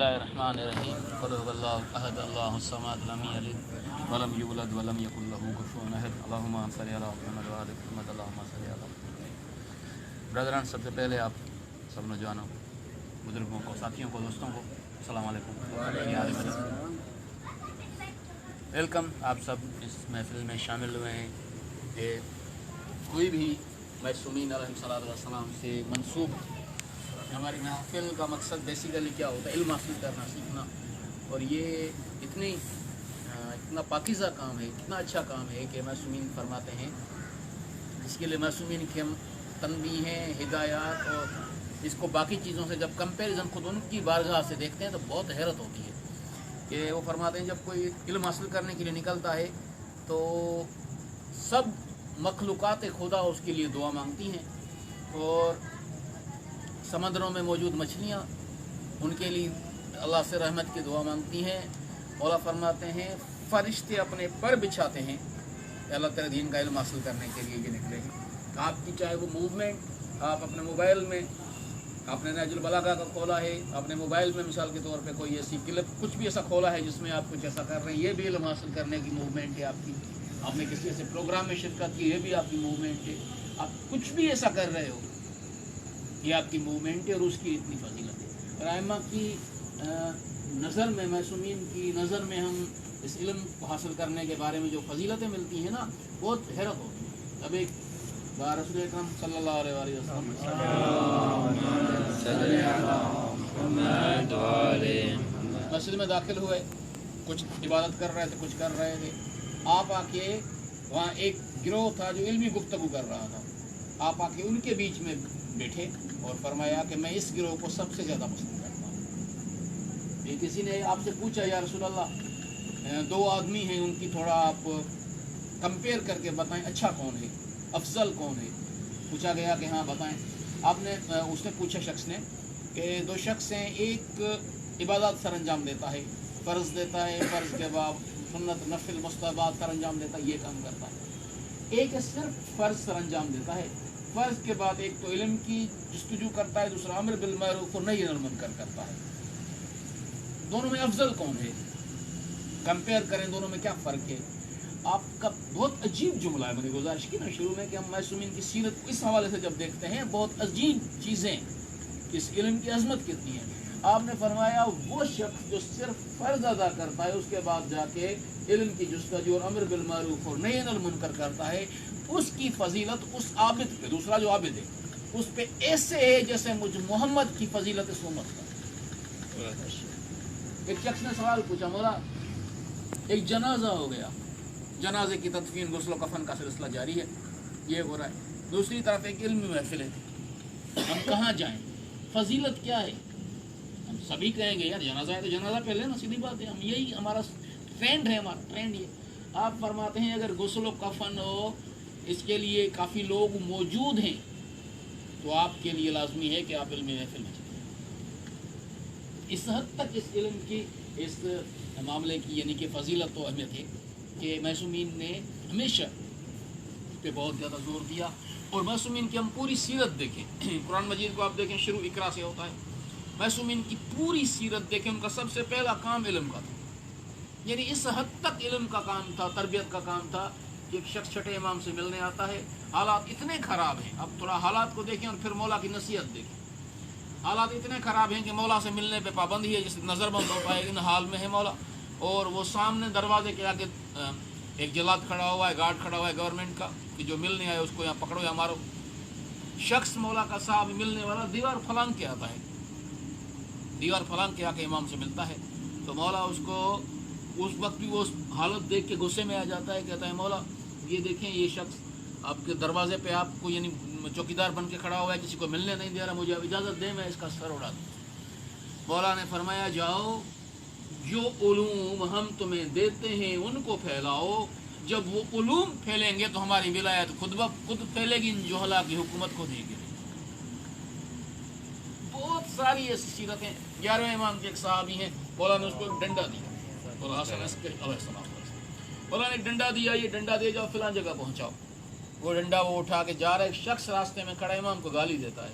बिस्मिल्लाहिर्रहमानिर्रहीम क़ुल हुवल्लाहु अहद अल्लाहुस समद लम यलिद वलम यूलद वलम यकुल लहू कुफुवन अहद अल्लाहुम्मा सल्लि अला मुहम्मद व आलि मुहम्मद अल्लाहुम्मा सल्लि अला ब्रदरन। सबसे पहले आप सब नौजवानों, बुजुर्गों को, साथियों को, दोस्तों को अस्सलाम वालेकुम, वेलकम। आप सब इस महफिल में शामिल हुए हैं कि कोई भी मासूमीन अलैहिस्सलाम से मंसूब हमारी महफिल का मकसद बेसिकली क्या होता है? इल्म हासिल करना, सीखना। और ये इतना पाकीज़ा काम है, इतना अच्छा काम है कि मासूमीन फरमाते हैं, इसके लिए मासूमीन की हम तनबीहें, हिदायत और इसको बाकी चीज़ों से जब कंपैरिजन खुद उनकी बारगाह से देखते हैं तो बहुत हैरत होती है कि वो फरमाते हैं जब कोई इल्म हासिल करने के लिए निकलता है तो सब मखलूक़ात खुदा उसके लिए दुआ मांगती हैं और समंदरों में मौजूद मछलियाँ उनके लिए अल्लाह से रहमत की दुआ मांगती हैं। मौला फरमाते हैं फरिश्ते अपने पर बिछाते हैं अल्लाह तेरे दीन का इल्म हासिल करने के लिए ये निकले हैं। आपकी चाहे वो मूवमेंट आप अपने मोबाइल में, आपने नहजुल बलागा का खोला है, अपने मोबाइल में मिसाल के तौर पे कोई ऐसी क्लिप कुछ भी ऐसा खोला है जिसमें आप कुछ ऐसा कर रहे हैं, ये भी इल्म हासिल करने की मूवमेंट है आपकी। आपने किसी ऐसे प्रोग्राम में शिरकत की, ये भी आपकी मूवमेंट है। आप कुछ भी ऐसा कर रहे हो, ये आपकी मूवमेंट है और उसकी इतनी फजीलत है। और आइम्मा की नज़र में, मासूमीन की नज़र में हम इस इल्म को हासिल करने के बारे में जो फजीलतें मिलती हैं ना, बहुत हैरत होती है। अब एक बार रसूल अकरम सल्लल्लाहु अलैहि वसल्लम मस्जिद में दाखिल हुए, कुछ इबादत कर रहे थे, कुछ कर रहे थे। आप आके वहाँ एक गिरोह था जो इल्मी गुफ्तगू कर रहा था, आप आके उनके बीच में बैठे और फरमाया कि मैं इस गिरोह को सबसे ज़्यादा पसंद करता हूँ। ये किसी ने आपसे पूछा, या रसूल अल्लाह, दो आदमी हैं, उनकी थोड़ा आप कंपेयर करके बताएं, अच्छा कौन है, अफजल कौन है? पूछा गया कि हाँ बताएं। आपने उसने पूछा शख्स ने कि दो शख्स हैं, एक इबादत सर अंजाम देता है, फ़र्ज़ देता है, फ़र्ज़ के बाद सुन्नत नफिल मुस्तहबात सर अंजाम देता है, ये काम करता है। एक सिर्फ फ़र्ज़ सर अंजाम देता है, फ़र्ज़ के बाद एक तो इल्म की जस्तजू करता है, दूसरा अम्र बिल मारूफ और नही अनिल मुनकर करता है। दोनों में अफजल कौन है? कंपेयर करें दोनों में, क्या फ़र्क है? आपका बहुत अजीब जुमला है। मैंने गुजारिश की ना शुरू में कि हम मासूमीन की सीरत को इस हवाले से जब देखते हैं, बहुत अजीब चीज़ें, इस इल्म की अजमत कितनी है। आपने फरमाया वो शख्स जो सिर्फ फ़र्ज़ अदा करता है, उसके बाद जाके इल्म की जस्तजू और अम्र बिल मारूफ और नही अनिल मुनकर करता है, उसकी फजीलत उस आबिद पे, दूसरा जो आबिद है उस पे ऐसे है जैसे मुझ मोहम्मद की फजीलत इस उम्मत का। एक शख्स ने सवाल पूछा, मौला एक जनाजा हो गया, जनाजे की तदफीन गुस्ल कफन का सिलसिला जारी है, ये हो रहा है, दूसरी तरफ एक इल्मी महफिल है, हम कहाँ जाएं? फजीलत क्या है? हम सभी कहेंगे यार जनाजा है तो जनाजा पहले ना, सीधी बात है, हम यही हमारा ट्रेंड है, हमारा ट्रेंड ये। आप फरमाते हैं अगर गुस्ल कफन हो, इसके लिए काफ़ी लोग मौजूद हैं, तो आपके लिए लाजमी है कि आप इल्मी महफिल में चलें। इस हद तक इस इल्म की, इस मामले की यानी कि फ़जीलत तो अहमियत है कि मासूमीन ने हमेशा इस पर बहुत ज़्यादा जोर दिया। और मासूमीन की हम पूरी सीरत देखें, कुरान मजीद को आप देखें, शुरू इकरा से होता है। मासूमीन की पूरी सीरत देखें, उनका सबसे पहला काम इल्म का था, यानी इस हद तक इल्म का काम था, तरबियत का काम था कि एक शख्स छठे इमाम से मिलने आता है, हालात इतने ख़राब हैं। अब थोड़ा हालात को देखें और फिर मौला की नसीहत देखें। हालात इतने ख़राब हैं कि मौला से मिलने पे पाबंदी है, जिससे नज़रबंद हो पाए, इन हाल में है मौला। और वो सामने दरवाजे के आगे एक जलाद खड़ा हुआ है, गार्ड खड़ा हुआ है गवर्नमेंट का, कि जो मिलने आए उसको यहाँ पकड़ो या मारो। शख्स मौला का साहब मिलने वाला दीवार फलांग के आता है, दीवार फलांग के आके इमाम से मिलता है, तो मौला उसको उस वक्त भी वो उस हालत देख के गुस्से में आ जाता है, कहता है मौला ये देखें, ये शख्स आपके दरवाजे पे आपको यानी चौकीदार बन के खड़ा हुआ है, किसी को मिलने नहीं दे रहा, मुझे अब इजाज़त दे, मैं इसका सर उड़ा दूँ। मौला ने फरमाया जाओ, जो उलूम हम तुम्हें देते हैं उनको फैलाओ, जब वो उलूम फैलेंगे तो हमारी विलायत खुद फैलेगी, इन जोहला की हुकूमत खुद ही गिरेगी। बहुत सारी ऐसी सीरतें। 11वें इमाम के एक सहाबी हैं, मौला ने उसको एक डंडा दिया, मौला ने एक डंडा दिया, ये डंडा दे जाओ फिलां जगह पहुँचाओ। वो डंडा वो उठा के जा रहा है, एक शख्स रास्ते में खड़ा इमाम को गाली देता है,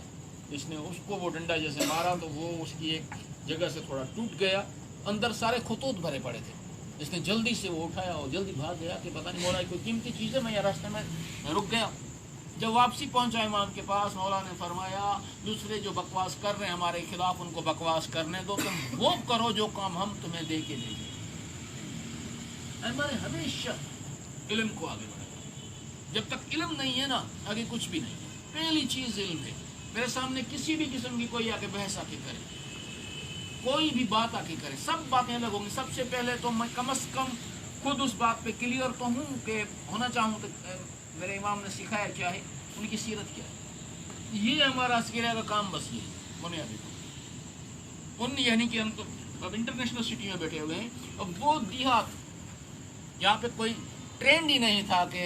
इसने उसको वो डंडा जैसे मारा तो वो उसकी एक जगह से थोड़ा टूट गया, अंदर सारे खतूत भरे पड़े थे। इसने जल्दी से वो उठाया और जल्दी भाग गया कि पता नहीं मौला कोई कीमती चीज़ है, मैं यहाँ रास्ते में रुक गया। जब वापसी पहुंचा इमाम के पास, मौला ने फरमाया दूसरे जो बकवास कर रहे हैं हमारे खिलाफ, उनको बकवास करने दो, तुम वो करो जो काम हम तुम्हें दे के भेजें। हमारे हमेशा इल्म को आगे बढ़ाना। जब तक इल्म नहीं है ना, आगे कुछ भी नहीं है। पहली चीज़ इल्म है। मेरे सामने किसी भी किस्म की कोई आके बहस आके करे, कोई भी बात आके करे, सब बातें अलग होंगी। सबसे पहले तो मैं कम अज़ कम खुद उस बात पे क्लियर तो हूँ कि होना चाहूँ तो मेरे इमाम ने सिखाया क्या है, उनकी सीरत क्या है। ये हमारा अस्किरा का काम बस ये बुनियादी तो उन यानी कि हम तो अब इंटरनेशनल सिटी में बैठे हुए हैं। अब वो देहात यहाँ पे कोई ट्रेंड ही नहीं था कि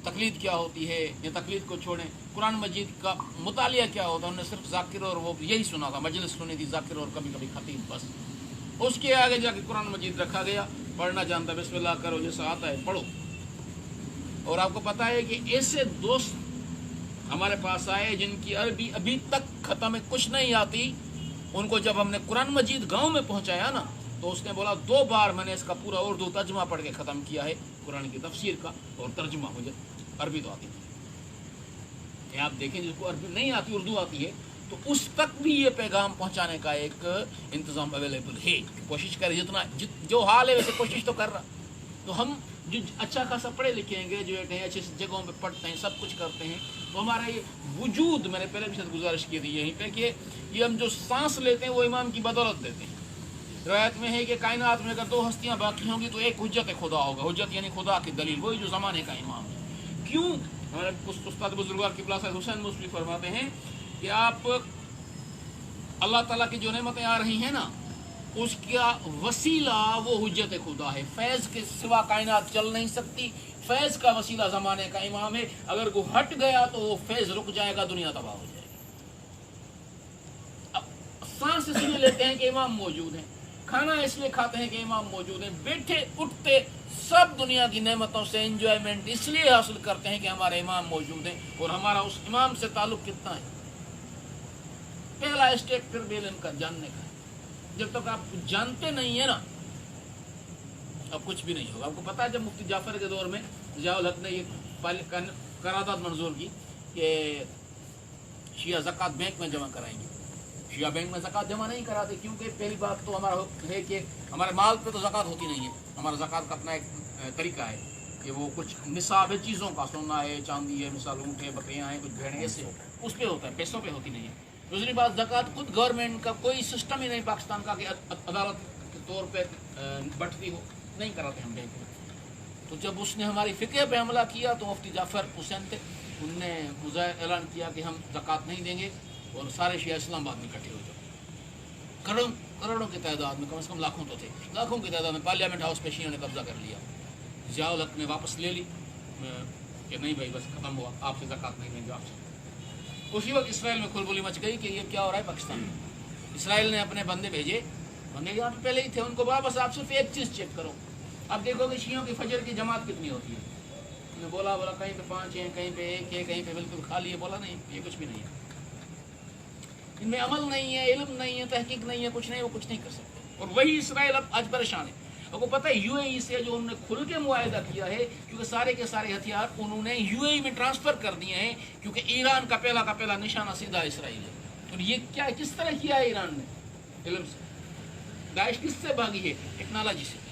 तकलीद क्या होती है, या तकलीद को छोड़ें कुरान मजीद का मुतालिया क्या होता है। उन्होंने सिर्फ जाकिर और वो यही सुना था, मजलिस सुनी थी जाकिर और कभी कभी खतीब, बस। उसके आगे जाके कुरान मजीद रखा गया, पढ़ना जानता बिस्मिल्लाह करो, जैसा आता है पढ़ो। और आपको पता है कि ऐसे दोस्त हमारे पास आए जिनकी अरबी अभी तक ख़त्म में कुछ नहीं आती, उनको जब हमने कुरान मजीद गांव में पहुंचाया ना, तो उसने बोला 2 बार मैंने इसका पूरा उर्दू तर्जुमा पढ़ के ख़त्म किया है कुरान की तफसीर का, और तर्जुमा मुझे अरबी तो आती नहीं। आप देखें जिसको अरबी नहीं आती, उर्दू आती है, तो उस तक भी ये पैगाम पहुंचाने का एक इंतज़ाम अवेलेबल है। कोशिश करें जितना जो हाल है वैसे कोशिश तो कर रहा। तो हम जो अच्छा खासा पढ़े लिखेंगे, जो कहीं अच्छी जगहों पे पढ़ते हैं, सब कुछ करते हैं, तो हमारा ये वजूद, मैंने पहले भी गुजारिश की थी यहीं पे कि ये हम जो सांस लेते हैं वो इमाम की बदौलत देते हैं। रिवायत में है कि कायनात में अगर 2 हस्तियाँ बाकी होंगी तो एक हुज्जत खुदा होगा। हुज्जत यानी खुदा की दलील, वही जो ज़माने का इमाम है। क्यों? हमारे उस्ताद बुजुर्गार किबला साहब हुसैन मुस्लिम फरमाते हैं कि आप अल्लाह ताला की जो नेमतें आ रही हैं ना, उसका वसीला वो हुज्जत खुदा है। फैज़ के सिवा कायनात चल नहीं सकती। फैज़ का वसीला ज़माने का इमाम है। अगर वो हट गया तो वो फैज़ रुक जाएगा, दुनिया तबाह हो जाएगी। अब सांस इसलिए लेते हैं कि इमाम मौजूद है, खाना इसलिए खाते हैं कि इमाम मौजूद है, बैठे उठते सब दुनिया की नेमतों से एंजॉयमेंट इसलिए हासिल करते हैं कि हमारे इमाम मौजूद हैं। और हमारा उस इमाम से ताल्लुक़ कितना है? पहला स्टेप फिर इल्म का जानने का। जब तक आप जानते नहीं है ना, अब कुछ भी नहीं होगा। आपको पता है जब मुफ्ती जाफर के दौर में ज़ियाउल हक ने ये करारदाद मंजूर की कि शिया ज़कात बैंक में जमा कराएंगे। शिया बैंक में ज़कात जमा नहीं कराते, क्योंकि पहली बात तो हमारा है कि हमारे माल पे तो ज़कात होती नहीं है। हमारा ज़कात का अपना एक तरीका है कि वो कुछ निसाब है चीज़ों का, सोना है, चांदी है, मिसाल ऊँट है, बकरियाँ हैं, कुछ भेड़, ऐसे उस पर होता है, पैसों पर होती नहीं है। दूसरी बात, ज़कात खुद गवर्नमेंट का कोई सिस्टम ही नहीं पाकिस्तान का कि अदालत के तौर पे बढ़ती हो, नहीं कराते हम बैंक में। तो जब उसने हमारी फ़िक्र पे हमला किया तो मुफ्ती जाफ़र हुसैन थे, उनने मुज़ाहिर ऐलान किया कि हम ज़कात नहीं देंगे और सारे शिया इस्लामाबाद में इकट्ठे हो जाओ। करोड़ों की तादाद में, कम से कम लाखों तो थे, लाखों की तादाद में पार्लियामेंट हाउस पे शियों ने कब्जा कर लिया। ज़ियाउल हक ने वापस ले ली कि नहीं भाई बस ख़त्म हुआ, आपसे ज़कात नहीं देंगे आपसे। उसी वक्त इसराइल में खुलबुली मच गई कि ये क्या हो रहा है पाकिस्तान में। इसराइल ने अपने बंदे भेजे, बंदे यहाँ पे पहले ही थे, उनको बोला बस आप सिर्फ एक चीज़ चेक करो, अब देखोगे शियों की फजर की जमात कितनी होती है। उन्होंने बोला कहीं पे 5 हैं, कहीं पे 1 है, कहीं पे बिल्कुल खाली है। बोला नहीं, ये कुछ भी नहीं है, इनमें अमल नहीं है, इल्म नहीं है, तहकीक नहीं है, कुछ नहीं, वो कुछ नहीं कर सकते। और वही इसराइल अब आज परेशान है। आपको पता है यूएई से जो उन्होंने खुल के मुआहदा किया है, क्योंकि सारे के सारे हथियार उन्होंने यूएई में ट्रांसफ़र कर दिए हैं, क्योंकि ईरान का पहला निशाना सीधा इसराइल है। और ये क्या किस तरह किया है ईरान ने? इल्म से। दाइश किससे भागी है? टेक्नोलॉजी से।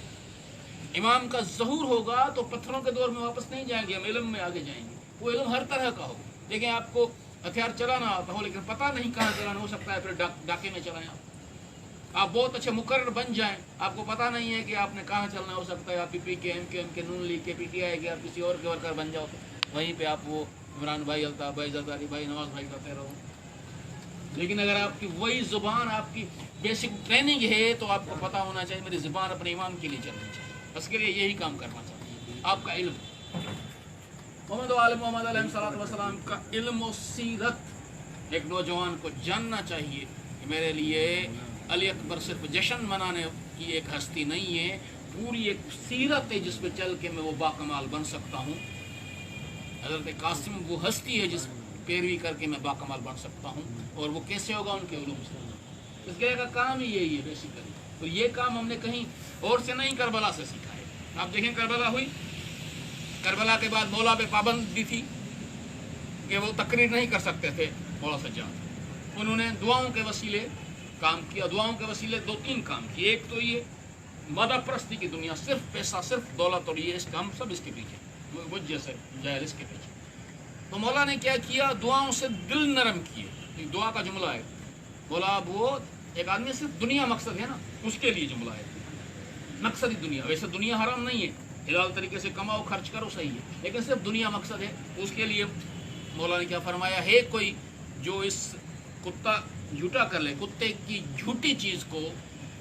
इमाम का ज़हूर होगा तो पत्थरों के दौर में वापस नहीं जाएंगे, हम इल्म में आगे जाएंगे। वो इल्म हर तरह का हो। देखें, आपको हथियार चलाना आता हो लेकिन पता नहीं कहाँ चलाना, हो सकता है फिर डाके में चलाएं। आप बहुत अच्छे मुकर्रर बन जाएं, आपको पता नहीं है कि आपने कहाँ चलना, हो सकता है आप PPK, MKM के, नून लीग के, PTI के, आप किसी और के वर्कर बन जाओ, वहीं पे आप वो इमरान भाई, अल्ताफ़ भाई, जरदारी भाई, नवाज भाई करते रहो। लेकिन अगर आपकी वही ज़ुबान, आपकी बेसिक ट्रेनिंग है, तो आपको पता होना चाहिए मेरी ज़ुबान अपने इमाम के लिए चलनी चाहिए, बस के लिए यही काम करना चाहिए। आपका इल्म, मोहम्मद अलैहिस्सलाम का इल्म और सीरत एक नौजवान को जानना चाहिए कि मेरे लिए अली अकबर सिर्फ जश्न मनाने की एक हस्ती नहीं है, पूरी एक सीरत है जिस पे चल के मैं वो बाकमाल बन सकता हूँ। हज़रत कासिम वो हस्ती है जिस पैरवी करके मैं बाकमाल बन सकता हूँ। और वो कैसे होगा? उनके उलूम से। इस गए का काम ही यही है बेसिकली। तो ये काम हमने कहीं और से नहीं, करबला से सीखा है। आप देखें करबला हुई, करबला के बाद मौला पे पाबंदी थी कि वो तकरीर नहीं कर सकते थे मौला सज्जाद। उन्होंने दुआओं के वसीले काम किया। दुआओं के वसीले 2-3 काम किए। एक तो ये मादा परस्ती की दुनिया, सिर्फ पैसा, सिर्फ दौलत, और ये इसका हम सब इसके पीछे वो जैसे जाहिल इसके पीछे। तो मौला ने क्या किया, दुआओं से दिल नरम किए। ये दुआ का जुमला है। बोला वो एक आदमी सिर्फ दुनिया मकसद है ना, उसके लिए जुमला है, मकसद ही दुनिया। वैसे दुनिया हराम नहीं है, हिलाल तरीके से कमाओ खर्च करो सही है, लेकिन सिर्फ दुनिया मकसद है। उसके लिए मौला ने क्या फरमाया है, कोई जो इस कुत्ता झूठा कर ले, कुत्ते की झूठी चीज़ को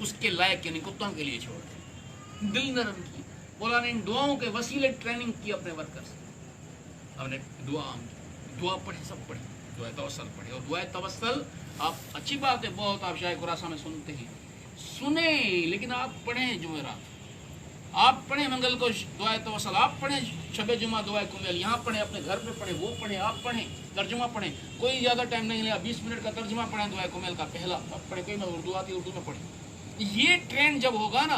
उसके लायक यानी कुत्तों के लिए छोड़ दे, दिल नरम की। मौला ने इन दुआओं के वसीले ट्रेनिंग की अपने वर्कर्स। हमने दुआ पढ़े, सब पढ़े, दुआ तवस्सल पढ़े। और दुआ तवस्सल आप अच्छी बात है, बहुत आप शायद खुरासा में सुनते ही सुने, लेकिन आप पढ़ें जुमेरात, आप पढ़ें मंगल को दुआ तवस्सल, आप पढ़ें शबे जुमा दुआ कुमेल, यहाँ पढ़ें, अपने घर पे पढ़ें, वो पढ़ें, आप पढ़ें, तर्जुमा पढ़ें। कोई ज़्यादा टाइम नहीं लिया, 20 मिनट का तर्जुमा पढ़ें दुआ कुमेल का पहला, अब पढ़ें। कोई मैं उर्दू आती उर्दू में पढ़ें। ये ट्रेंड जब होगा ना,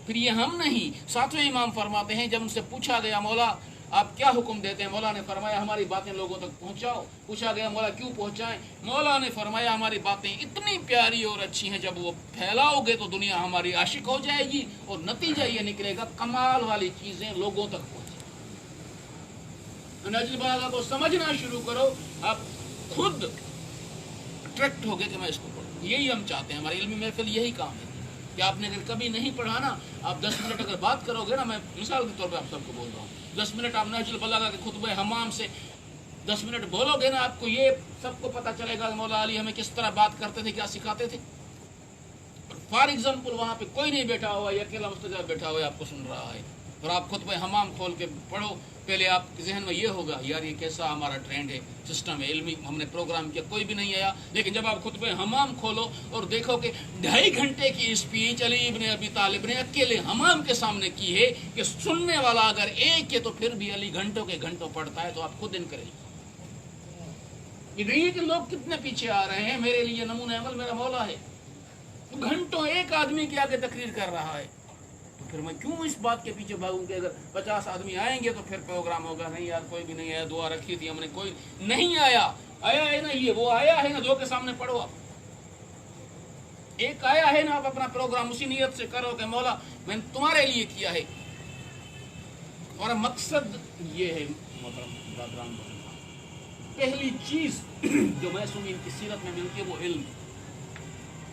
फिर ये हम नहीं, सातवें इमाम फरमाते हैं, जब उनसे पूछा गया मौला आप क्या हुक्म देते हैं, मौला ने फरमाया हमारी बातें लोगों तक पहुंचाओ। पूछा गया मौला क्यों पहुंचाएं, मौला ने फरमाया हमारी बातें इतनी प्यारी और अच्छी हैं, जब वो फैलाओगे तो दुनिया हमारी आशिक हो जाएगी, और नतीजा ये निकलेगा कमाल वाली चीजें लोगों तक पहुंचे। नजल बलागा को समझना शुरू करो, आप खुद अट्रैक्ट होगे कि मैं इसको पढ़ूं। यही हम चाहते हैं, हमारी इल्मी महफिल यही काम है कि आपने अगर कभी नहीं पढ़ा ना, आप 10 मिनट अगर बात करोगे ना, मैं मिसाल के तौर पे आप सबको बोल रहा हूँ, 10 मिनट आप नहजुल बलागा के खुतबे हमाम से 10 मिनट बोलोगे ना, आपको ये सबको पता चलेगा कि मौला अली हमें किस तरह बात करते थे, क्या सिखाते थे। फॉर एग्जाम्पल वहाँ पे कोई नहीं बैठा हुआ, अकेला मुस्तजब बैठा हुआ आपको सुन रहा है, और आप खुतबे हमाम खोल के पढ़ो। पहले आपके जहन में ये होगा यार ये कैसा हमारा ट्रेंड है, सिस्टम है, इल्मी हमने प्रोग्राम किया, कोई भी नहीं आया। लेकिन जब आप खुतबे हमाम खोलो और देखो कि 2.5 घंटे की स्पीच अली इब्ने अबी तालिब ने अकेले हमाम के सामने की है, कि सुनने वाला अगर एक है तो फिर भी अली घंटों के घंटों पढ़ता है, तो आप खुद इनकरेज। ये नहीं है कि लोग कितने पीछे आ रहे हैं, मेरे लिए नमूने अमल मेरा मौला है, तो घंटों एक आदमी के आगे तकरीर कर रहा है, तो फिर मैं क्यों इस बात के पीछे भागूं कि अगर 50 आदमी आएंगे तो फिर प्रोग्राम होगा। नहीं यार, कोई भी नहीं आया, दुआ रखी थी हमने, कोई नहीं आया, आया है ना ये, वो आया है ना, 2 के सामने पढ़ो आप। एक आया है ना, आप अपना प्रोग्राम उसी नियत से करो कि मौला मैंने तुम्हारे लिए किया है। और मकसद ये है मोहतरम, पहली चीज जो मासूमीन की सीरत में मिलती है वो इल्म।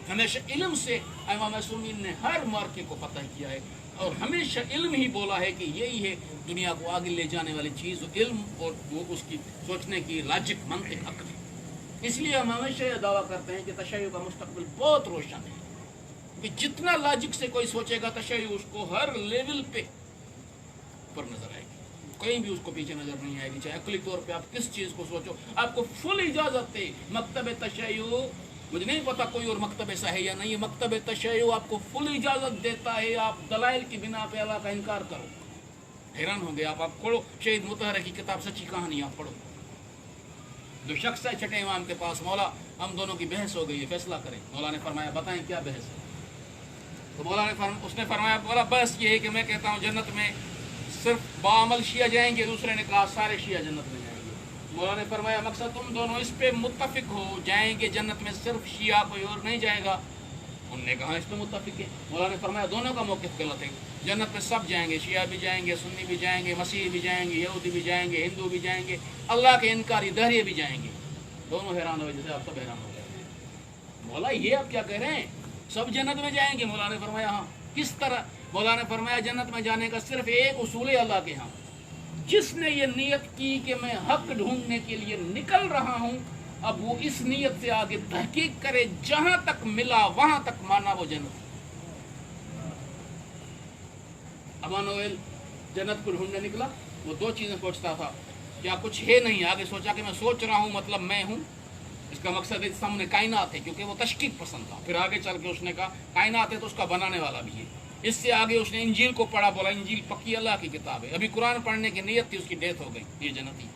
हमेशा इल्म से इमाम मासूमीन ने हर मार्के को फतह किया है, और हमेशा इल्म ही बोला है कि यही है दुनिया को आगे ले जाने वाली चीज़, इल्म और वो उसकी सोचने की लॉजिक, मंतिक, अक्ल। इसलिए हम हमेशा ये दावा करते हैं कि तशय्युअ का मुस्तकबिल बहुत रोशन है, कि जितना लॉजिक से कोई सोचेगा तशय्युअ उसको हर लेवल पे पर नजर आएगी, कहीं भी उसको पीछे नजर नहीं आएगी। चाहे अक्ली तौर पे आप किस चीज़ को सोचो, आपको फुल इजाज़त है। मकतब तशय्युअ, मुझे नहीं पता कोई और मकतब ऐसा है या नहीं, मकतब तशय्युअ आपको फुल इजाज़त देता है, आप दलाइल की बिना पे अल्लाह का इनकार करो। हैरान हो गए आप पढ़ो शहीद मुतहर की किताब सच्ची कहानी, आप पढ़ो। जो शख्स है छठे इमाम के पास, मौला हम दोनों की बहस हो गई है, फैसला करें। मौला ने फरमाया बताएं क्या बहस है। तो मौला ने उसने फरमाया मौला बहस ये है कि मैं कहता हूँ जन्नत में सिर्फ बाअमल शिया जाएंगे, दूसरे ने कहा सारे शिया जन्नत में जाएंगे। मौला ने फरमाया मकसद तुम दोनों इस पे मुत्तफिक हो, जाएंगे जन्नत में सिर्फ शिया, कोई और नहीं जाएगा। उनने कहा इस पे मुत्तफिक है। मौला ने फरमाया दोनों का मौक़िफ़ गलत है, जन्नत में सब जाएंगे, शिया भी जाएंगे, सुन्नी भी जाएंगे, मसीह भी जाएंगे, यहूदी भी जाएंगे, हिंदू भी जाएंगे, अल्लाह के इनकारी दहरिए भी जाएंगे। दोनों हैरान हो, जैसे आप सब हैरान हो गए। मौला ये आप क्या कह रहे हैं, सब जन्नत में जाएंगे? मौला ने फरमाया हाँ। किस तरह? मौला ने फरमाया जन्नत में जाने का सिर्फ एक उसूल है अल्लाह के यहाँ, जिसने ये नियत की कि मैं हक ढूंढने के लिए निकल रहा हूँ, अब वो इस नियत से आगे तहकीक करे, जहां तक मिला वहां तक माना वो जन्नत। अमानुएल जन्नत को ढूंढने निकला, वो 2 चीजें सोचता था, क्या कुछ है नहीं, आगे सोचा कि मैं सोच रहा हूँ मतलब मैं हूँ, इसका मकसद इस सामने कायनात है, क्योंकि वो तशकीक पसंद था। फिर आगे चल के उसने कहा कायनात है तो उसका बनाने वाला भी है। इससे आगे उसने इंजील को पढ़ा, बोला इंजील पक्की अल्लाह की किताब है। अभी कुरान पढ़ने की नीयत थी, उसकी डेथ हो गई। ये जन्नती,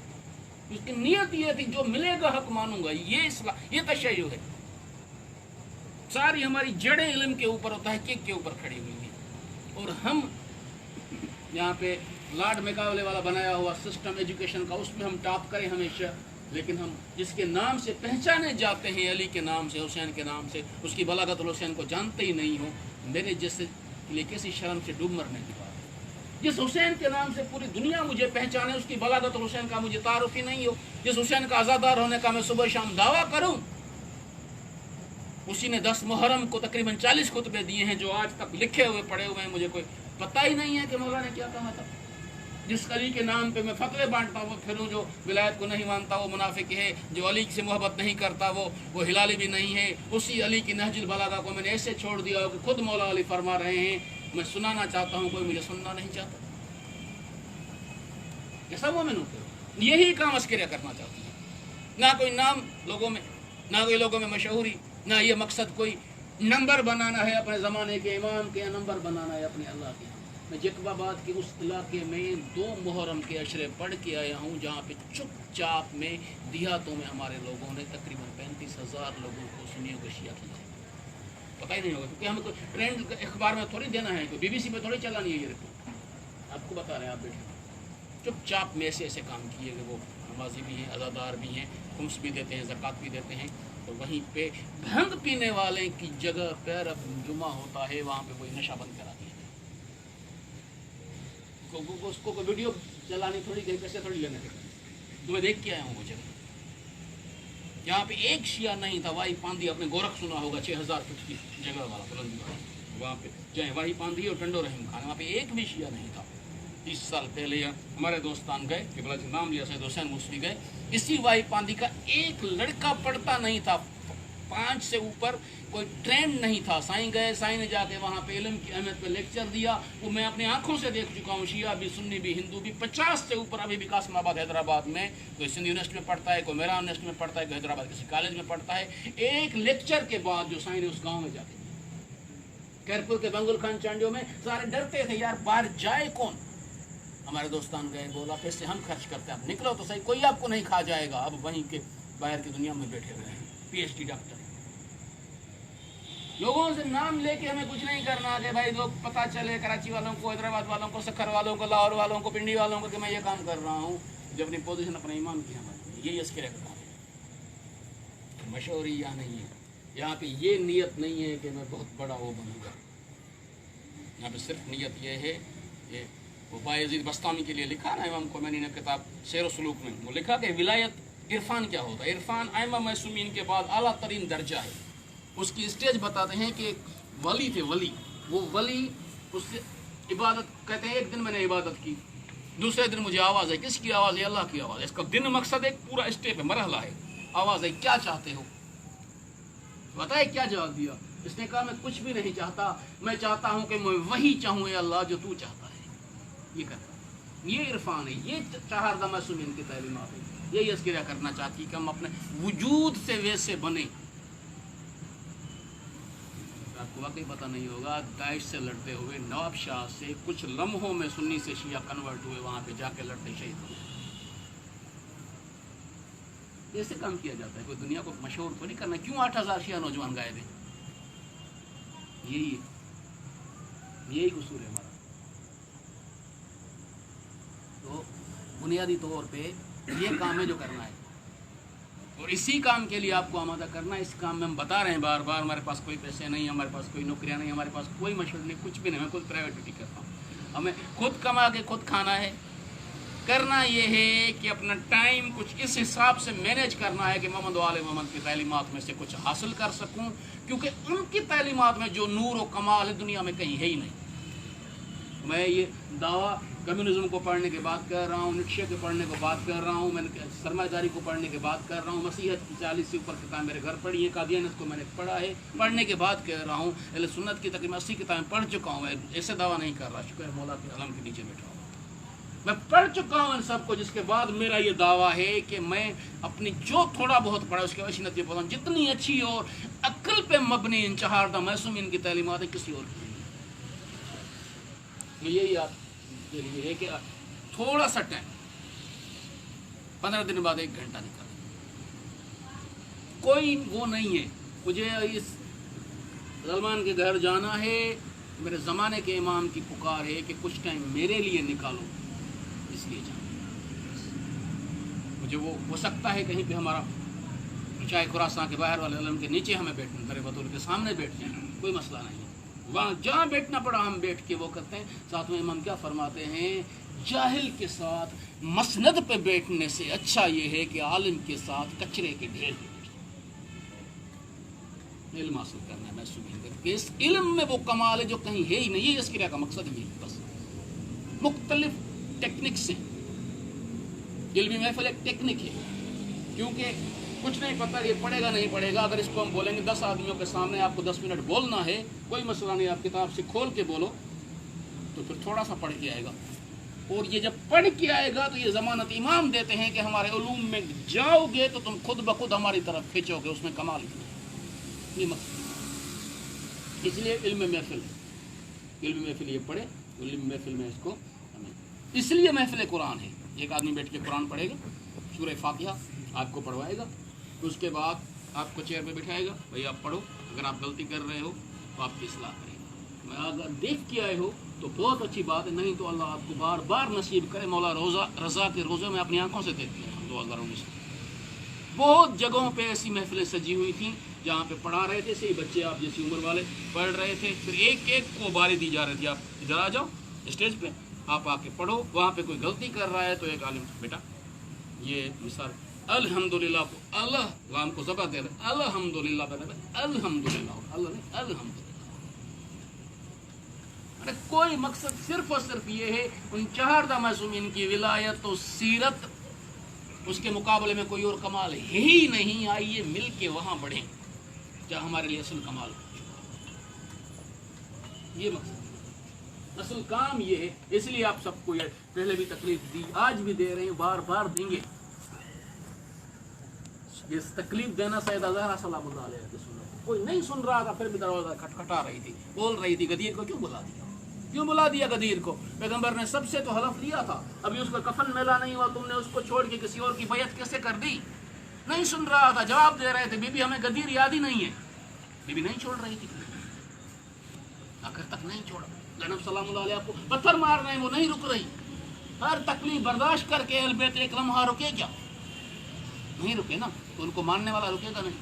उसकी नीयत ये थी जो मिलेगा हक मानूंगा, ये तशय्युअ है। सारी हमारी जड़ें इल्म के ऊपर और तहकीक के ऊपर खड़ी हुई हैं। और हम यहाँ पे लॉर्ड मैकावले वाला बनाया हुआ सिस्टम एजुकेशन का, उसमें हम टॉप करें हमेशा, लेकिन हम जिसके नाम से पहचाने जाते हैं, अली के नाम से, हुसैन के नाम से, उसकी बलागतुल हुसैन को जानते ही नहीं हो, मेरे जैसे लिए किसी शर्म से डूब मरने की बात है। जिस हुसैन के नाम से पूरी दुनिया मुझे पहचाने, उसकी बलागतुल हुसैन का मुझे तारुफ ही नहीं हो, जिस हुसैन का आज़ादार होने का मैं सुबह शाम दावा करूं, उसी ने 10 मुहर्रम को तकरीबन 40 खुतबे दिए हैं जो आज तक लिखे हुए पड़े हुए हैं, मुझे कोई पता ही नहीं है कि मौला ने क्या कहा था। जिस अली के नाम पे मैं फतवे बांटता हूँ फिरूँ, जो विलायत को नहीं मानता वो मुनाफिक है, जो अली से मोहब्बत नहीं करता वो हिलाली भी नहीं है, उसी अली की नहजुल बलागा को मैंने ऐसे छोड़ दिया हो कि खुद मौला अली फरमा रहे हैं, मैं सुनाना चाहता हूँ, कोई मुझे सुनना नहीं चाहता। कैसा मोमिन हूँ? यही काम अस्करिया करना चाहती है। ना कोई नाम लोगों में, ना कोई लोगों में मशहूरी, ना ये मकसद कोई नंबर बनाना है अपने ज़माने के इमाम के, या नंबर बनाना है अपने अल्लाह के। मैं जकबाबाद के उस इलाके में 2 मुहर्रम के अशरे पढ़ के आया हूँ, जहाँ पे चुपचाप में देहातों में हमारे लोगों ने तकरीबन 35,000 लोगों को सुन्नियों को शिया किया। पता ही नहीं होगा, क्योंकि हमें कोई ट्रेंड अखबार में थोड़ी देना है, कोई BBC में थोड़ी चलानी है ये रिपोर्ट। आपको बता रहे हैं, आप बैठे चुपचाप में ऐसे ऐसे काम किए कि वो नमाजी भी हैं, अज़ादार भी हैं, खुम्स भी देते हैं, ज़कात भी देते हैं, तो वहीं पे भंग पीने वाले की जगह पर अब जुमा होता है, वहाँ पे कोई नशा बंद करा दिया। उसको कोई वीडियो चलानी थोड़ी देर, कैसे थोड़ी लेने के, तो मैं देख के आया हूँ वो जगह। यहाँ पे एक शिया नहीं था। वाही पांदी, आपने गोरख सुना होगा, 6000 फुट की जगह वाला बुलंदी वाला, वहाँ पे चाहे वाही पांदी और टंडो रहीम खान, वहाँ पे एक भी शिया नहीं था। 30 साल पहले हमारे दोस्तान गए, कि बला नाम लिया सैयद हुसैन मूसवी गए, इसी वाही पांदी का एक लड़का पढ़ता नहीं था, 5 से ऊपर कोई ट्रेंड नहीं था। साईं गए, साईं ने जाके वहाँ पे इल्म की अहमियत पे लेक्चर दिया, वो मैं अपनी आंखों से देख चुका हूँ। शिया भी, सुन्नी भी, हिंदू भी, 50 से ऊपर अभी भी कासिमाबाद हैदराबाद में कोई सिंध यूनिवर्सिटी में पढ़ता है, कोई मेरा यूनिवर्सिटी में पढ़ता है, कोई हैदराबाद किसी कॉलेज में पढ़ता है। एक लेक्चर के बाद जो साईं ने उस गाँव में जाके, कैरपुर के बंगुल खान चांडियों में, सारे डरते थे यार बाहर जाए कौन। हमारे दोस्तान गए, बोला पैसे हम खर्च करते हैं, आप निकलो तो सही, कोई आपको नहीं खा जाएगा। अब वहीं के बाहर की दुनिया में बैठे हुए हैं PhD डॉक्टर। लोगों से नाम लेके हमें कुछ नहीं करना कि भाई लोग पता चले, कराची वालों को, हैदराबाद वालों को, सखर वालों को, लाहौर वालों को, पिंडी वालों को, कि मैं ये काम कर रहा हूँ। जब अपनी पोजीशन अपने ईमान की हमारे, यही इसके रखता है। मशहूरी यहाँ नहीं है, यहाँ पे ये नियत नहीं है कि मैं बहुत बड़ा वो बनूँगा। यहाँ पे सिर्फ नियत ये है, ये वो बायज़ीद बस्तामी के लिए लिखा ना इमाम खोमैनी ने किताब सैर सलूक में, वो लिखा कि विलायत इरफान क्या होता है। इरफान आइमा मासूमीन के बाद आला तरीन दर्जा है। उसकी स्टेज बताते हैं कि एक वली थे, वली, वो वली उससे इबादत कहते हैं, एक दिन मैंने इबादत की, दूसरे दिन मुझे आवाज़ है, किसकी आवाज़ है? अल्लाह की आवाज़ है। इसका दिन मकसद एक पूरा स्टेप है, मरहला है। आवाज़ है, क्या चाहते हो? बताए क्या जवाब दिया? इसने कहा मैं कुछ भी नहीं चाहता, मैं चाहता हूँ कि मैं वही चाहूँ अल्लाह जो तू चाहता है। ये करता, ये इरफान है, ये चाहरदा मासूमीन की तालीमात है। यही अस्किरा करना चाहती कि हम अपने वजूद से वैसे बने। आपको वाकई पता नहीं होगा, दाइश से लड़ते हुए नवाब शाह से कुछ लम्हों में सुन्नी से शिया कन्वर्ट हुए, वहाँ पे जाके लड़ते शहीद हुए। ऐसे काम किया जाता है, कोई दुनिया को मशहूर तो नहीं करना। क्यों 8000 शिया नौजवान गायब हैं? यही कसूर है हमारा। तो बुनियादी तौर पे ये काम है जो करना है, और इसी काम के लिए आपको आमादा करना है। इस काम में हम बता रहे हैं बार बार, हमारे पास कोई पैसे नहीं, हमारे पास कोई नौकरियां नहीं, हमारे पास कोई मशहूर नहीं, कुछ भी नहीं। मैं खुद प्राइवेट ड्यूटी करता हूँ, हमें खुद कमा के खुद खाना है। करना ये है कि अपना टाइम कुछ इस हिसाब से मैनेज करना है कि मोहम्मद वाले मोहम्मद की तालीमात में से कुछ हासिल कर सकूं, क्योंकि उनकी तालीमात में जो नूर और कमाल है दुनिया में कहीं है ही नहीं। मैं ये दावा कम्युनिज्म को पढ़ने के बाद कर रहा हूँ, निश्चय को पढ़ने को बात कर रहा हूँ, मैंने सरमायादारी को पढ़ने के बाद कर रहा हूँ, मसीहत की 40 से ऊपर किताब मेरे घर पढ़ी है, कादियानियत को मैंने पढ़ा है, पढ़ने के बाद कह रहा हूँ, अहले सुन्नत की तकरीबन 80 किताबें पढ़ चुका हूँ। ऐसे दावा नहीं कर रहा, शुक्र मौला के अलम के नीचे बैठा हूँ, मैं पढ़ चुका हूँ इन सबको। जिसके बाद मेरा ये दावा है कि मैं अपनी जो थोड़ा बहुत पढ़ा उसके वसी नतीजे बताऊँ, जितनी अच्छी और अक्ल पे मबनी इन चाहरदा मासूमीन की तालीमात है, किसी और की नहीं। यही आप के लिए है कि थोड़ा सा टाइम, 15 दिन बाद 1 घंटा निकालें। कोई वो नहीं है, मुझे इस सलमान के घर जाना है, मेरे ज़माने के इमाम की पुकार है कि कुछ टाइम मेरे लिए निकालो, इसलिए जाना। मुझे वो हो सकता है कहीं पे हमारा चाहे खुरासान के बाहर वाले अलम के नीचे हमें बैठना करे, बतौर के सामने बैठ जाए, कोई मसला नहीं है। वहाँ जहाँ बैठना पड़ा हम बैठ के वो करते हैं। साथ में इमाम क्या फरमाते हैं, जाहिल के साथ मसनद पे बैठने से अच्छा ये है कि आलिम के साथ कचरे के ढेर पे बैठे। इल्म हासिल करना है, मैं सुनिए इस इल्म में वो कमाल है जो कहीं है ही नहीं। इस क्रिया का मकसद ये है, बस मुख्तलिफ टेक्निक से। इल्मी महफिल एक टेक्निक है, क्योंकि कुछ नहीं पता ये पढ़ेगा नहीं पढ़ेगा। अगर इसको हम बोलेंगे 10 आदमियों के सामने आपको 10 मिनट बोलना है, कोई मसला नहीं, आप किताब से खोल के बोलो, तो फिर थोड़ा सा पढ़ के आएगा। और ये जब पढ़ के आएगा तो ये ज़मानत इमाम देते हैं कि हमारे उलूम में जाओगे तो तुम खुद ब खुद हमारी तरफ खींचोगे। उसमें कमाल इतना ये मकसद। इसलिए इल्म महफिल है, इल्म महफिल ये पढ़े, इल्म महफिल में इसको हमें, इसलिए महफिल कुरान है। एक आदमी बैठ के कुरान पढ़ेगा, सूरह फातिहा आपको पढ़वाएगा, उसके बाद आपको चेयर पे बिठाएगा, भाई आप पढ़ो, अगर आप गलती कर रहे हो तो आपकी इस्लाह करेगा। मैं अगर देख के आए हो तो बहुत अच्छी बात है, नहीं तो अल्लाह आपको बार बार नसीब करे। मौला रज़ा के रोज़े में अपनी आंखों से देखते हैं 2019 में। बहुत जगहों पे ऐसी महफिलें सजी हुई थी जहाँ पे पढ़ा रहे थे, सही बच्चे आप जैसी उम्र वाले पढ़ रहे थे, फिर एक एक को बारी दी जा रही थी, आप इधर आ जाओ स्टेज पे, आप आके पढ़ो। वहाँ पे कोई गलती कर रहा है तो एक आलिम, बेटा ये मिसाल अल्हम्दुलिल्लाह को अल्लाह वाम को ज़बा दे रहे, अल्हम्दुलिल्लाह अल्हम्दुलिल्लाह अल्लाह नहीं अल्हम्दुलिल्लाह। अरे कोई मकसद सिर्फ और सिर्फ ये है उन 4 मासूमीन की विलायत और सीरत, उसके मुकाबले में कोई और कमाल है ही नहीं। आइए मिल के वहाँ बढ़ें जहाँ हमारे लिए असल कमाल, ये मकसद, असल काम ये है। इसलिए आप सबको ये पहले भी तकलीफ दी, आज भी दे रहे हैं, बार बार देंगे। ये तकलीफ देना सैयदा ज़हरा सलामुल्लाह अलैहा की सुन्नत। कोई नहीं सुन रहा था, फिर भी दरवाजा खटखटा रही थी, बोल रही थी, गदीर को क्यों बुला दिया, क्यों बुला दिया गदीर को? पैगंबर ने सबसे तो हलफ लिया था, अभी उसका कफन मेला नहीं हुआ, तुमने उसको छोड़ के किसी और की बैयत कैसे कर दी? नहीं सुन रहा था, जवाब दे रहे थे, बीबी हमें गदीर याद ही नहीं है। बीबी नहीं छोड़ रही थी, आखिर तक नहीं छोड़ा। ज़ैनब सलामुल्लाह अलैहा को पत्थर मार रहे हैं, वो नहीं रुक रही। हर तकलीफ बर्दाश्त करके अहले बैत एक लम्हा रुके क्या? नहीं रुके ना, तो उनको मारने वाला रुकेगा नहीं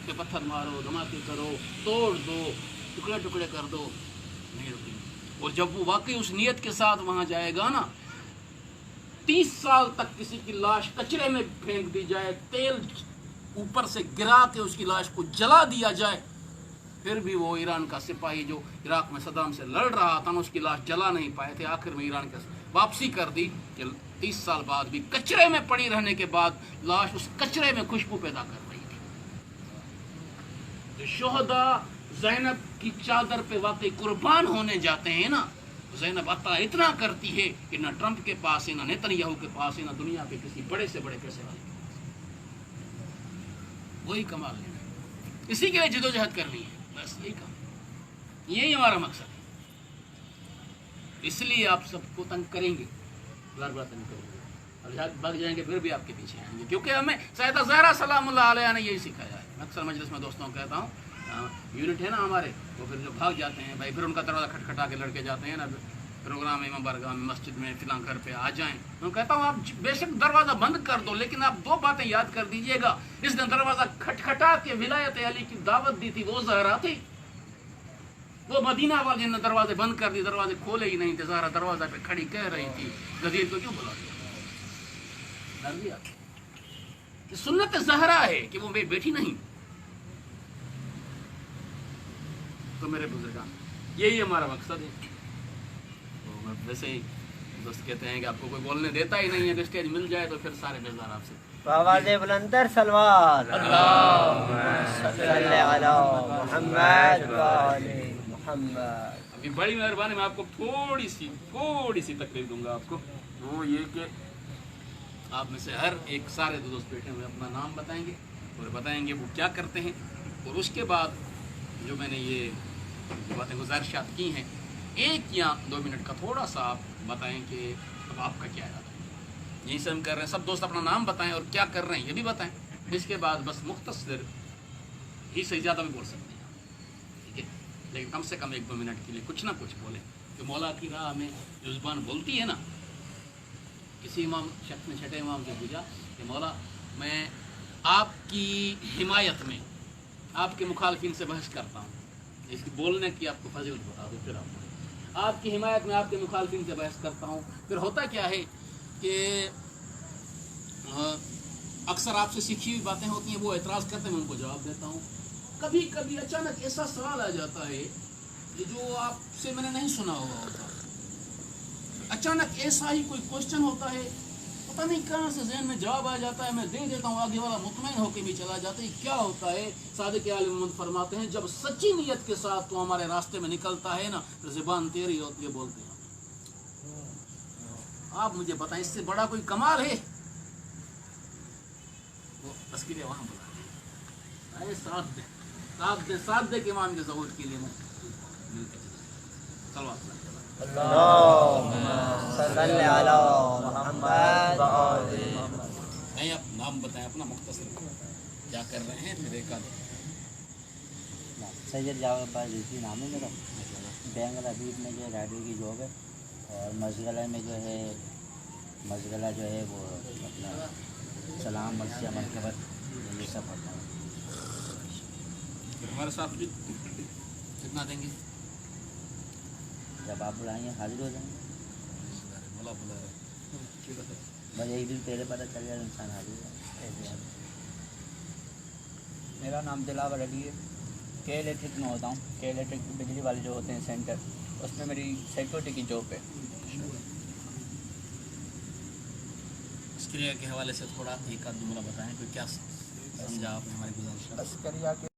कि पत्थर मारो, धमाके करो, तोड़ दो, टुकड़े टुकड़े कर दो, नहीं रुकेंगे। और जब वो वाकई उस नियत के साथ वहाँ जाएगा ना, 30 साल तक किसी की लाश कचरे में फेंक दी जाए, तेल ऊपर से गिरा के उसकी लाश को जला दिया जाए, फिर भी वो ईरान का सिपाही जो इराक में सदाम से लड़ रहा था, उसकी लाश जला नहीं पाए थे। आखिर में ईरान के वापसी कर दी कि 30 साल बाद भी कचरे में पड़ी रहने के बाद लाश उस कचरे में खुशबू पैदा कर रही थी। जो शोहदा ज़ैनब की चादर पे वाकई कुर्बान होने जाते हैं ना, ज़ैनब अता इतना करती है कि ना ट्रंप के पास है, ना नेतन्याहू के पास है, ना दुनिया के किसी बड़े से बड़े पैसे वाले के पास। वही कमाल है, इसी के लिए जदोजहद करनी है, बस यही काम, यही हमारा मकसद है। इसलिए आप सबको तंग करेंगे, बार बार तंग करेंगे, और शायद भाग जाएंगे, फिर भी आपके पीछे आएंगे, क्योंकि हमें सैयदा ज़हरा सलामुल्लाह अलैहा ने यही सिखाया है। मैं अक्सर मजलिस में दोस्तों को कहता हूँ, यूनिट है ना हमारे, वो फिर जो भाग जाते हैं भाई, फिर उनका दरवाज़ा खटखटा के लड़के जाते हैं ना प्रोग्राम में, बारगाह में, मस्जिद में, फिलां घर पे आ जाएं। मैं कहता हूँ आप बेशक दरवाज़ा बंद कर दो, लेकिन आप 2 बातें याद कर दीजिएगा। इसने दरवाज़ा खटखटा के विलायत अली की दावत दी थी, वो ज़हरा थी। वो मदीना वाले ने दरवाजे बंद कर दिए, दरवाजे खोले ही नहीं थे। ज़हरा दरवाजा पे खड़ी कह रही थी, गदीर को क्यों बुला दिया? डर दिया। सुन्नत ज़हरा है कि वो बैठी नहीं। तो मेरे बुजुर्गान, यही हमारा मकसद है। तो वैसे ही दोस्त कहते हैं कि आपको कोई बोलने देता ही नहीं है, तो स्टेज मिल जाए तो फिर सारे बेजार आपसे। आवाज़े बुलंदर सलवार अभी बड़ी मेहरबानी, मैं आपको थोड़ी सी तकलीफ दूंगा आपको। वो ये कि आप में से हर एक, सारे दोस्त बैठे हुए अपना नाम बताएंगे और बताएंगे वो क्या करते हैं, और उसके बाद जो मैंने ये बातें गुजारिशात की हैं, 1 या 2 मिनट का थोड़ा सा आप बताएं कि अब आपका क्या इरादा है। यही से हम कर रहे हैं, सब दोस्त अपना नाम बताएं और क्या कर रहे हैं ये भी बताएं। इसके बाद बस मुख्तसर ही से ज़्यादा भी बोल सकते हैं, ठीक है। लेकिन कम से कम 1-2 मिनट के लिए कुछ ना कुछ बोले कि मौला की राह में जो ज़ुबान बोलती है ना। किसी इमाम शख्स ने छठे इमाम से पूछा कि मौला मैं आपकी हिमायत में आपके मुखालफिन से बहस करता हूँ, इसकी बोलने की आपको फजीलत बता दो। फिर आपकी हिमायत में आपके मुखालफिन से बहस करता हूँ, फिर होता क्या है कि अक्सर आपसे सीखी हुई बातें होती हैं, वो एतराज़ करते हैं, मैं उनको जवाब देता हूँ। कभी कभी अचानक ऐसा सवाल आ जाता है कि जो आपसे मैंने नहीं सुना हुआ होता, अचानक ऐसा ही कोई क्वेश्चन होता है, पता नहीं कहाँ से ज़हन में जवाब आ जाता है, मैं दे देता हूँ, आगे वाला मुतमईन होकर भी चला जाता है। क्या होता है, सादिक आलिम मोहम्मद फरमाते हैं, जब सच्ची नीयत के साथ तो हमारे रास्ते में निकलता है ना, तो ज़ुबान तेरी होती है, बोलते हैं। आप मुझे बताएं, इससे बड़ा कोई कमाल है? वो तस्कीरें वहाँ बुला अरे साथ दे के इमाम के ज़हूर के लिए मिलते चलो नहीं, आप नाम बताएं अपना मुख्तसर, क्या कर रहे हैं, फिर एक सैयद जावेद अब्बास रिजवी नाम है मेरा। बैंगल हबीब में जो है रेडियो की जॉब है, और मशगला में जो है मशगला जो है वो अपना सलाम मर्सिया मरकबत ये सब पढ़ता हूँ। हमारे साथ भी कितना देंगे? जब आप बुलाएंगे हाजिर हो जाएंगे। बोला बुला रहे बस एक दिन पहले पता चल जाए इंसान हाजिर है। मेरा नाम दिलावर अली है। के इलेक्ट्रिक में होता हूँ। के इलेक्ट्रिक बिजली वाले जो होते हैं सेंटर, उसमें मेरी सिक्योरिटी की जॉब है। अस्करिया के हवाले से थोड़ा एक आध जुमला बताएं, कोई क्या समझा आपने हमारी गुज़ारिश? अस्करिया के